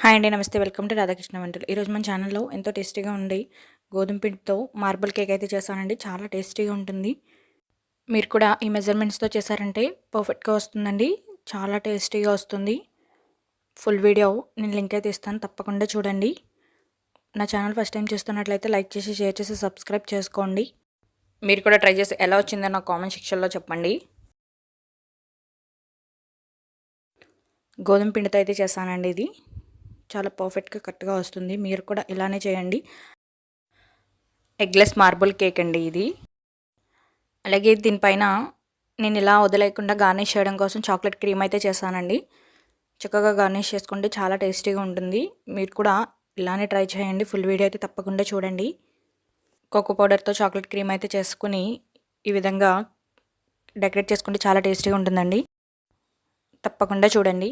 Hi అండి, నమస్తే. Welcome to Radhakrishna వంటలు. ఈరోజు మన ఛానల్లో ఎంతో టేస్టీగా ఉండే గోధుమ పిండితో మార్బుల్ కేక్ అయితే చేశానండి. చాలా టేస్టీగా ఉంటుంది. మీరు కూడా ఈ మెజర్మెంట్స్తో చేశారంటే పర్ఫెక్ట్గా వస్తుందండి. చాలా టేస్టీగా వస్తుంది. ఫుల్ వీడియో నేను లింక్ అయితే ఇస్తాను, తప్పకుండా చూడండి. నా ఛానల్ ఫస్ట్ టైం చూస్తున్నట్లయితే లైక్ చేసి, షేర్ చేసి, సబ్స్క్రైబ్ చేసుకోండి. మీరు కూడా ట్రై చేసి ఎలా వచ్చిందో నాకు కామెంట్ సెక్షన్లో చెప్పండి. గోధుమ పిండితో అయితే చేశానండి. ఇది చాలా పర్ఫెక్ట్గా కరెక్ట్గా వస్తుంది. మీరు కూడా ఇలానే చేయండి. ఎగ్లెస్ మార్బుల్ కేక్ అండి ఇది. అలాగే దీనిపైన నేను ఇలా వదిలేయకుండా గార్నిష్ చేయడం కోసం చాక్లెట్ క్రీమ్ అయితే చేశానండి. చక్కగా గార్నిష్ చేసుకుంటే చాలా టేస్టీగా ఉంటుంది. మీరు కూడా ఇలానే ట్రై చేయండి. ఫుల్ వీడియో అయితే తప్పకుండా చూడండి. కోకో పౌడర్తో చాక్లెట్ క్రీమ్ అయితే చేసుకుని ఈ విధంగా డెకరేట్ చేసుకుంటే చాలా టేస్టీగా ఉంటుందండి. తప్పకుండా చూడండి.